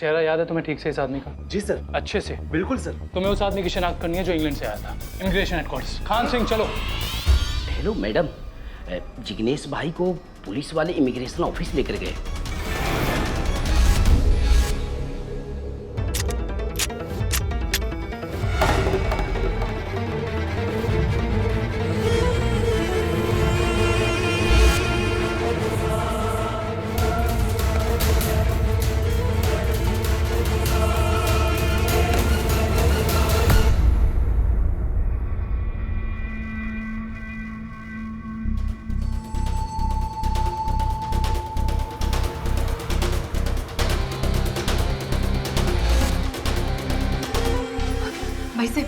चेहरा याद है तुम्हें ठीक से इस आदमी का? जी सर। अच्छे से? बिल्कुल सर। तुम्हें उस आदमी की शिनाख्त करनी है जो इंग्लैंड से आया था। Immigration headquarters. खान सिंह चलो। हेलो मैडम, जिग्नेश भाई को पुलिस वाले इमिग्रेशन ऑफिस लेकर गए। वैसे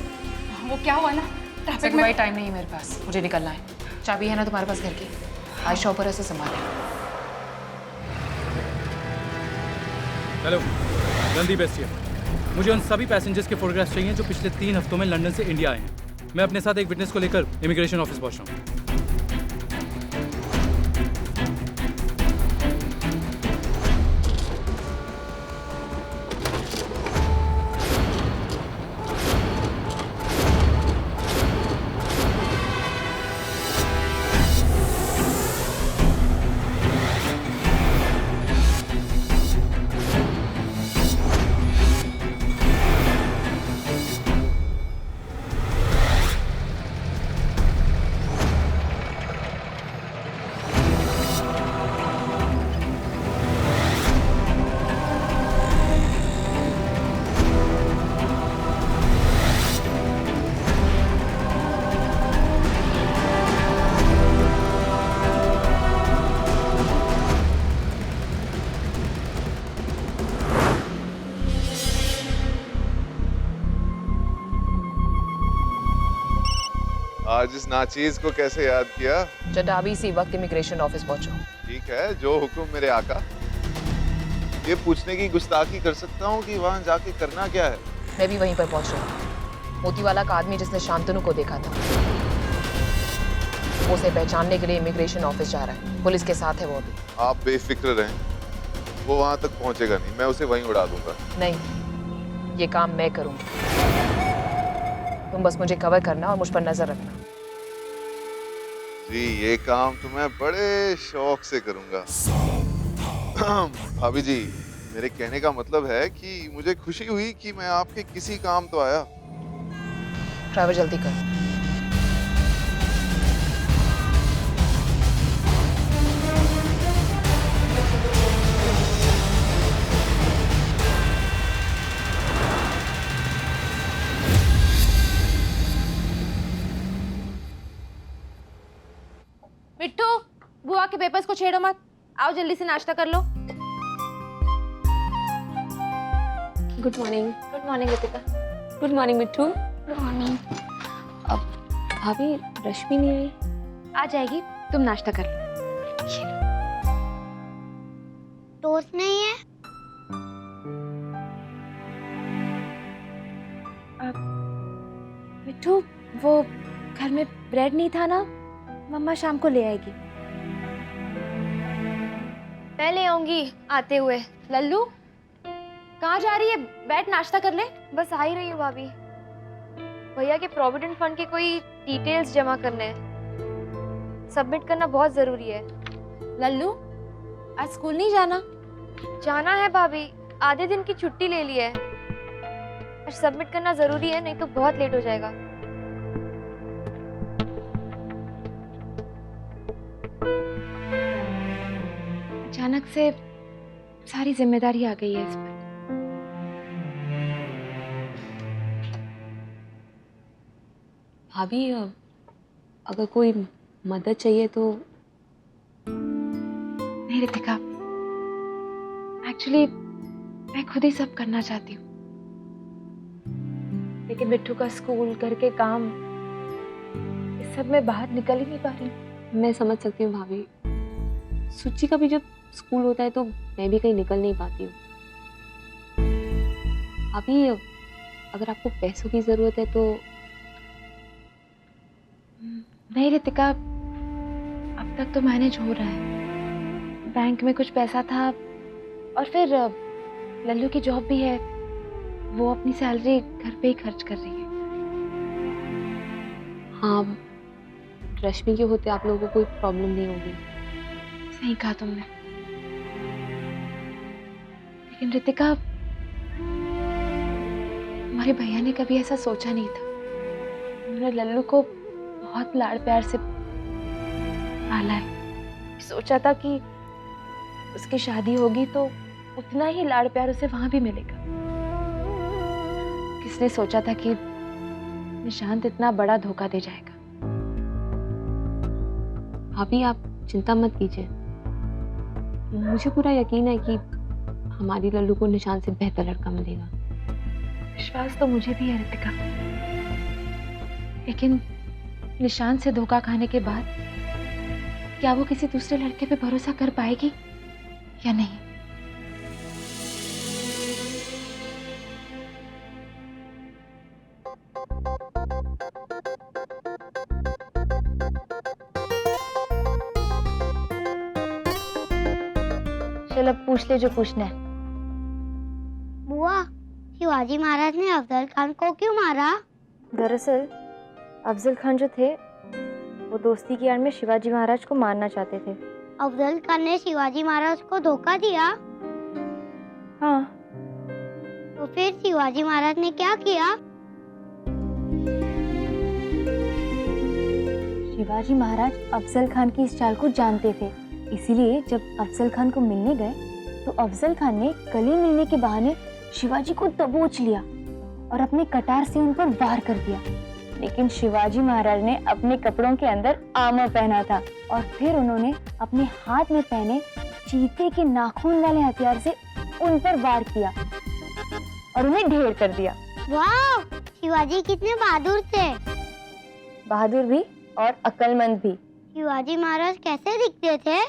वो क्या हुआ ना, ट्रैफिक में। भाई टाइम नहीं है मेरे पास, मुझे निकलना है। चाबी है ना तुम्हारे पास घर की? आज शॉपर से संभाले। हेलो, जल्दी बेस्टिया, मुझे उन सभी पैसेंजर्स के फोटोग्राफ्स चाहिए जो पिछले 3 हफ्तों में लंदन से इंडिया आए हैं। मैं अपने साथ एक विटनेस को लेकर इमिग्रेशन ऑफिस पहुंच रहा हूँ। आज इस नाचीज को कैसे याद किया? जटाबी इसी वक्त इमिग्रेशन ऑफिस पहुंचो। ठीक है, जो हुक्म मेरे आका। ये पूछने की गुस्ताखी कर सकता हूँ कि वहाँ जाके करना क्या है? मैं भी वहीं पर पहुंच रही हूँ। मोतीवाला का आदमी जिसने शांतनु को देखा था, वो उसे पहचानने के लिए इमिग्रेशन ऑफिस जा रहा है। पुलिस के साथ है वो अभी। आप बेफिक्र रहें, वो वहाँ तक पहुँचेगा नहीं। मैं उसे वहीं उड़ा दूंगा। नहीं, ये काम मैं करूंगी। तुम बस मुझे कवर करना और मुझ पर नजर रखना। जी, ये काम तो मैं बड़े शौक से करूंगा। भाभी जी, मेरे कहने का मतलब है कि मुझे खुशी हुई कि मैं आपके किसी काम तो आया। ड्राइवर जल्दी कर। मिट्टू, बुआ के पेपर्स को छेड़ो मत। आओ जल्दी से नाश्ता कर लो। Good morning. Good morning Ritika. Good morning Mittu. Good morning. अब भाभी रश्मि नहीं आई? आ जाएगी, तुम नाश्ता कर लो। टोस्ट नहीं है? मिट्टू, वो घर में ब्रेड नहीं था ना, मम्मा शाम को ले आएगी। पहले आऊंगी आते हुए। लल्लू कहाँ जा रही है? बैठ नाश्ता कर ले। बस आ ही रही हूँ भाभी। भैया के प्रोविडेंट फंड की कोई डिटेल्स जमा करने हैं, सबमिट करना बहुत जरूरी है। लल्लू, आज स्कूल नहीं जाना? जाना है भाभी, आधे दिन की छुट्टी ले ली है। आज सबमिट करना जरूरी है, नहीं तो बहुत लेट हो जाएगा। अचानक से सारी जिम्मेदारी आ गई है इस पर। भाभी अगर कोई मदद चाहिए तो? नहीं रितिका, एक्चुअली मैं खुद ही सब करना चाहती हूँ, लेकिन बिट्टू का स्कूल, घर के काम, इस सब में बाहर निकल ही नहीं पा रही हूँ। मैं समझ सकती हूँ भाभी। सुची का भी जब स्कूल होता है तो मैं भी कहीं निकल नहीं पाती हूँ। भाभी अगर आपको पैसों की जरूरत है तो? नहीं रितिका, अब तक तो मैनेज हो रहा है। बैंक में कुछ पैसा था और फिर लल्लू की जॉब भी है, वो अपनी सैलरी घर पे ही खर्च कर रही है। हाँ, रश्मि के होते आप लोगों को कोई प्रॉब्लम नहीं होगी। सही कहा तुमने। लेकिन रितिका, हमारे भैया ने कभी ऐसा सोचा नहीं था। उन्होंने लल्लू को बहुत लाड़ प्यार से पाला है। सोचा था कि उसकी शादी होगी तो उतना ही लाड़ प्यार उसे वहां भी मिलेगा। किसने सोचा था कि निशांत इतना बड़ा धोखा दे जाएगा। भाभी आप चिंता मत कीजिए, मुझे पूरा यकीन है कि हमारी लल्लू को निशान से बेहतर लड़का मिलेगा। विश्वास तो मुझे भी है रितिका, लेकिन निशान से धोखा खाने के बाद क्या वो किसी दूसरे लड़के पे भरोसा कर पाएगी या नहीं? चल अब पूछ ले जो पूछना है। बुआ, शिवाजी महाराज ने अफजल खान को क्यों मारा? दरअसल अफजल खान जो थे वो दोस्ती की आड़ में शिवाजी महाराज को मारना चाहते थे। अफजल खान ने शिवाजी महाराज को धोखा दिया? हाँ। तो फिर शिवाजी महाराज ने क्या किया? शिवाजी महाराज अफजल खान की इस चाल को जानते थे, इसीलिए जब अफजल खान को मिलने गए तो अफजल खान ने गले मिलने के बहाने शिवाजी को दबोच लिया और अपने कटार से उन पर वार कर दिया। लेकिन शिवाजी महाराज ने अपने कपड़ों के अंदर आर्मर पहना था और फिर उन्होंने अपने हाथ में पहने चीते के नाखून वाले हथियार से उन पर वार किया और उन्हें ढेर कर दिया। वाह, शिवाजी कितने बहादुर थे। बहादुर भी और अक्लमंद भी। शिवाजी महाराज कैसे दिखते थे?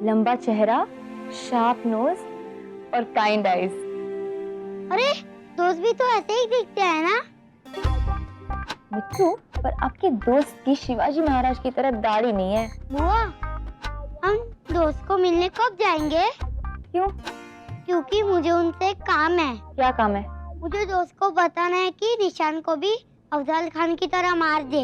लंबा चेहरा, शार्प नोज और काइंड आईज। अरे, दोस्त भी तो ऐसे ही दिखते हैं ना? मिट्टू, पर आपके दोस्त की शिवाजी महाराज की तरह दाढ़ी नहीं है। बुआ, हम दोस्त को मिलने कब जाएंगे? क्यों? क्योंकि मुझे उनसे काम है। क्या काम है? मुझे दोस्त को बताना है कि निशान को भी अफजल खान की तरह मार दे।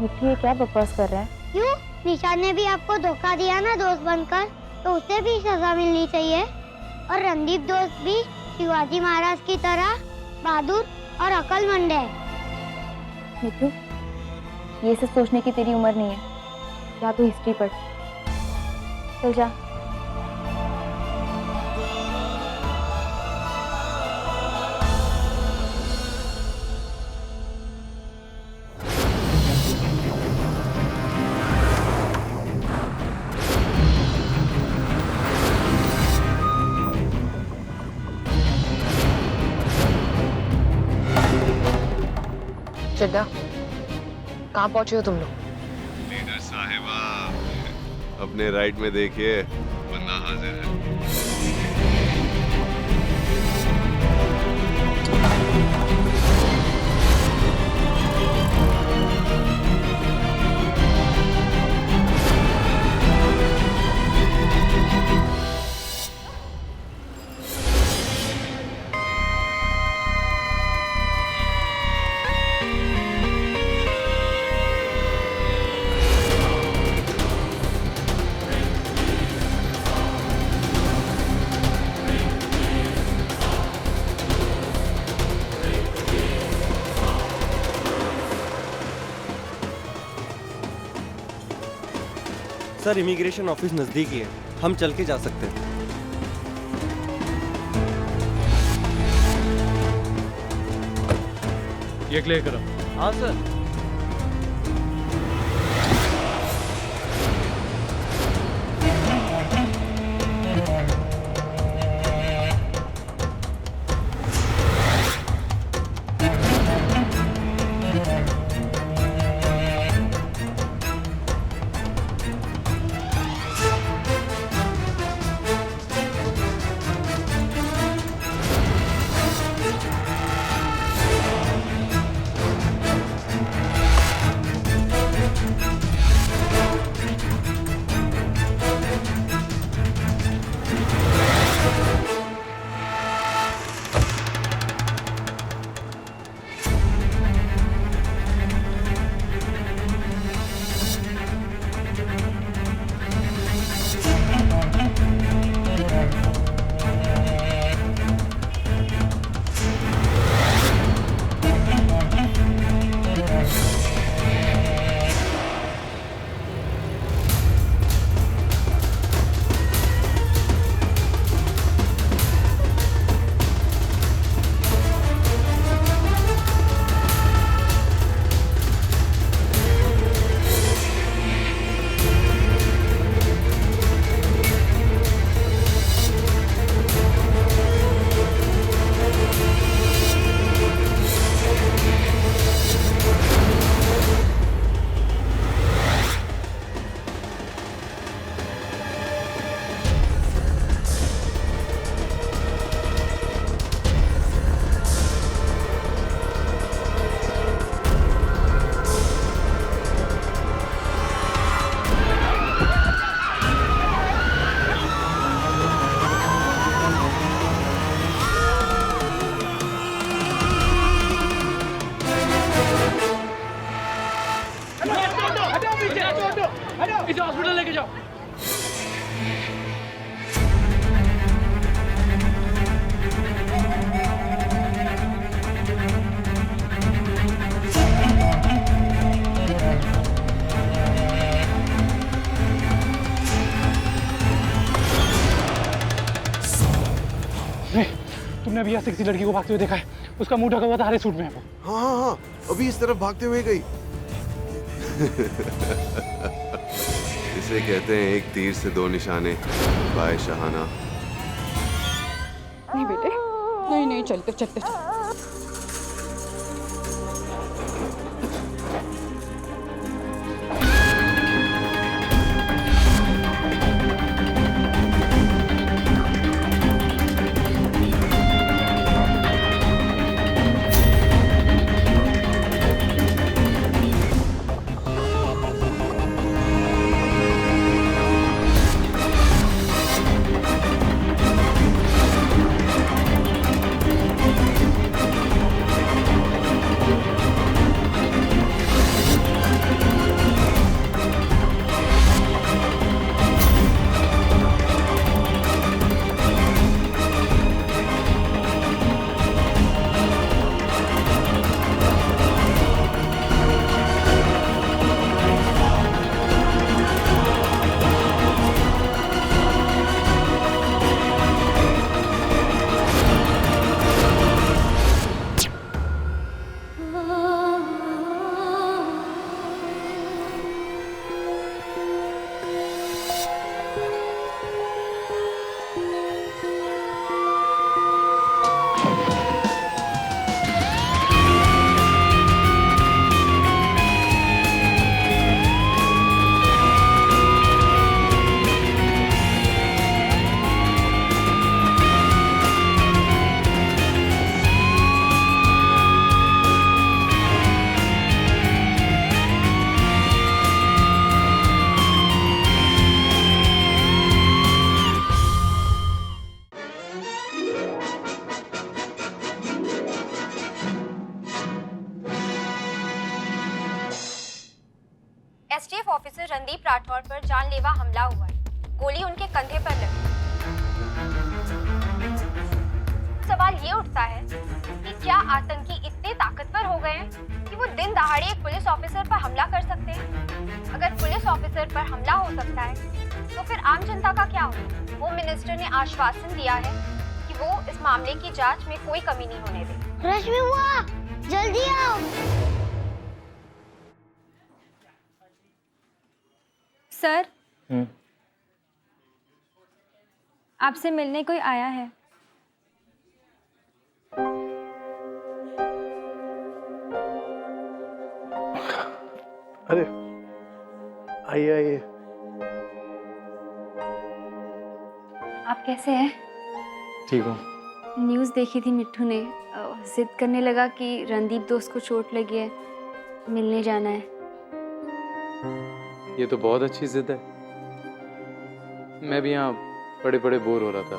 मिट्टू, ये क्या बकवास कर रहा है? क्यों? निशान ने भी आपको धोखा दिया ना दोस्त बनकर, तो उसे भी सजा मिलनी चाहिए। और रणदीप दोस्त भी शिवाजी महाराज की तरह बहादुर और अक्लमंद है। मिट्टू, ये सब सोचने की तेरी उम्र नहीं है। या तो हिस्ट्री पढ़। चल जा। चिद्दा, कहाँ पहुंचे हो तुम लोग? लीडर साहिबा, अपने राइट में देखिए, बंदा हाजिर है। सर, इमिग्रेशन ऑफिस नजदीक ही है, हम चल के जा सकते हैं। ये क्लियर करो। हाँ सर। इसे हॉस्पिटल लेके जाओ। तुमने अभी यहाँ से किसी लड़की को भागते हुए देखा है? उसका मुंह ढका हुआ था, हरे सूट में है वो। हाँ हाँ हाँ, अभी इस तरफ भागते हुए गई। इसे कहते हैं एक तीर से दो निशाने, बाय शहाना। नहीं बेटे, नहीं नहीं, चलते चलते चलते। एसटीएफ ऑफिसर रणदीप राठौर पर जानलेवा हमला हुआ है। गोली उनके कंधे पर लगी। सवाल ये उठता है कि क्या आतंकी इतने ताकतवर हो गए हैं कि वो दिन दहाड़े एक पुलिस ऑफिसर पर हमला कर सकते हैं? अगर पुलिस ऑफिसर पर हमला हो सकता है तो फिर आम जनता का क्या होगा? होम मिनिस्टर ने आश्वासन दिया है कि वो इस मामले की जांच में कोई कमी नहीं होने देगी। रश्मि बुआ, जल्दी आओ। सर, आपसे मिलने कोई आया है। अरे आइए आइए। आप कैसे हैं? ठीक हूँ। न्यूज़ देखी थी, मिट्ठू ने जिद करने लगा कि रणदीप दोस्त को चोट लगी है, मिलने जाना है। ये तो बहुत अच्छी जिद है। मैं भी यहाँ बड़े बड़े बोर हो रहा था।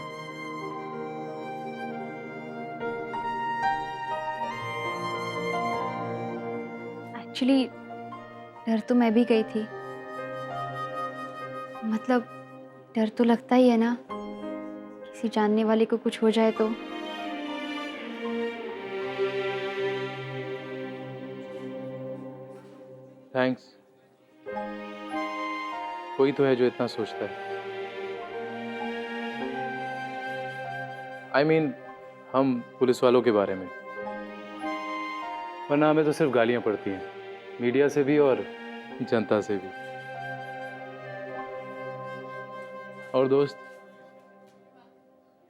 एक्चुअली डर तो मैं भी गई थी। मतलब डर तो लगता ही है ना, किसी जानने वाले को कुछ हो जाए तो। थैंक्स। कोई तो है जो इतना सोचता है। I mean, हम पुलिस वालों के बारे में, वरना हमें तो सिर्फ गालियां पड़ती हैं, मीडिया से भी और जनता से भी। और दोस्त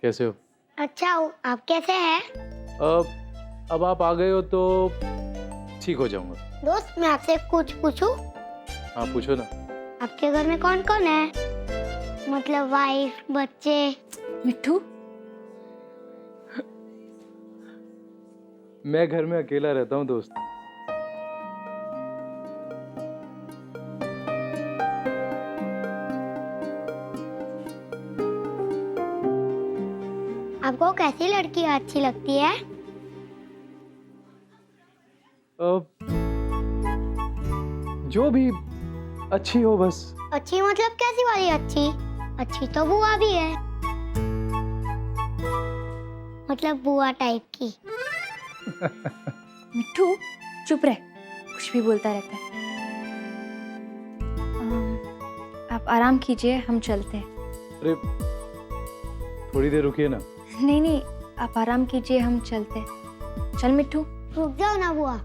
कैसे हो? अच्छा हूँ, आप कैसे हैं? अब आप आ गए हो तो ठीक हो जाऊंगा। दोस्त, मैं आपसे कुछ पूछूं? हाँ पूछो ना। आपके घर में कौन कौन है? मतलब वाइफ, बच्चे। मिट्ठू, मैं घर में अकेला रहता हूँ दोस्त। आपको कैसी लड़की अच्छी लगती है? जो भी अच्छी हो बस। अच्छी मतलब कैसी वाली अच्छी? अच्छी तो बुआ भी है, मतलब बुआ टाइप की। मिट्टू चुप रह, कुछ भी बोलता रहता है। आप आराम कीजिए, हम चलते हैं। अरे थोड़ी देर रुकिए ना। नहीं नहीं, आप आराम कीजिए, हम चलते हैं। चल मिट्टू। रुक जाओ ना बुआ,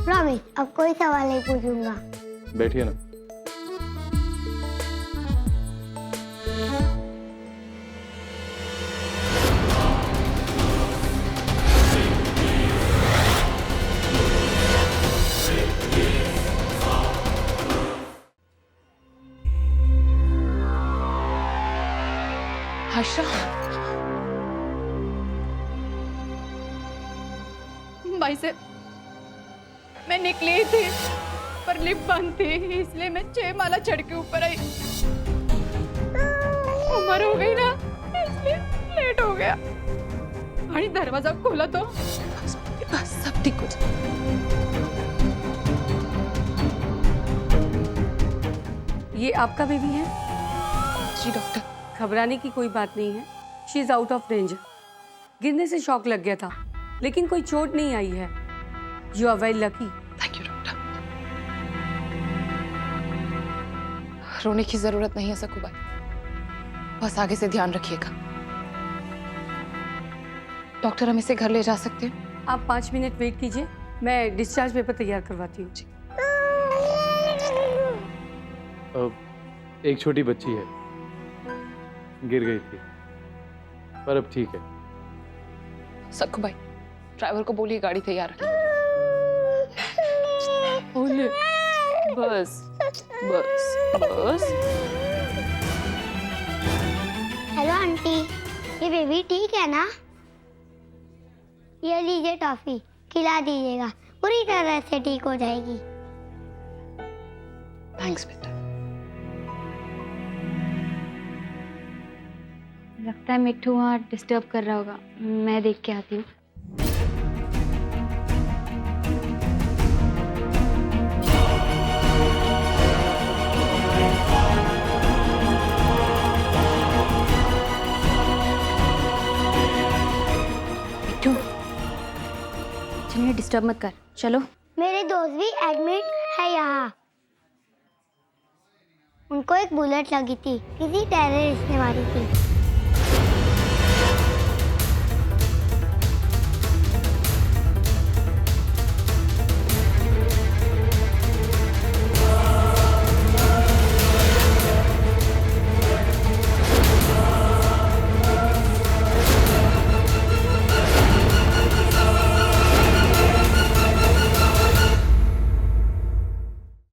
प्रॉमिस अब कोई सवाल नहीं पूछूंगा। बैठिए ना। हर्षा, भाई से मैं निकली थी पर लिफ्ट बंद थी, इसलिए मैं 6 माला चढ़ के ऊपर आई। उम्र हो गई ना, इसलिए लेट हो गया। आणि दरवाजा खोला तो बस सब ठीक हो जाए। ये आपका बेबी है? जी डॉक्टर। घबराने की कोई बात नहीं है, she is out of range. गिरने से शॉक लग गया था, लेकिन कोई चोट नहीं आई है। You are very lucky. Thank you doctor. रोने की जरूरत नहीं है सकूबाई, बस आगे से ध्यान रखिएगा। डॉक्टर हम इसे घर ले जा सकते हैं? आप 5 मिनट वेट कीजिए, मैं डिस्चार्ज पेपर तैयार करवाती हूँ। एक छोटी बच्ची है, गिर गई थी, पर अब ठीक है। सकूबाई, ड्राइवर को बोलिए गाड़ी तैयार रखिए। ओले, बस बस बस। हेलो आंटी, ये बेबी ठीक है ना? ये लीजिए टॉफी, खिला दीजिएगा, पूरी तरह से ठीक हो जाएगी। थैंक्स बेटा। लगता है मिट्टू वहाँ डिस्टर्ब कर रहा होगा, मैं देख के आती हूँ। मिट्टू चलिए, डिस्टर्ब मत कर, चलो। मेरे दोस्त भी एडमिट है यहाँ। उनको एक बुलेट लगी थी, किसी टेररिस्ट ने मारी थी।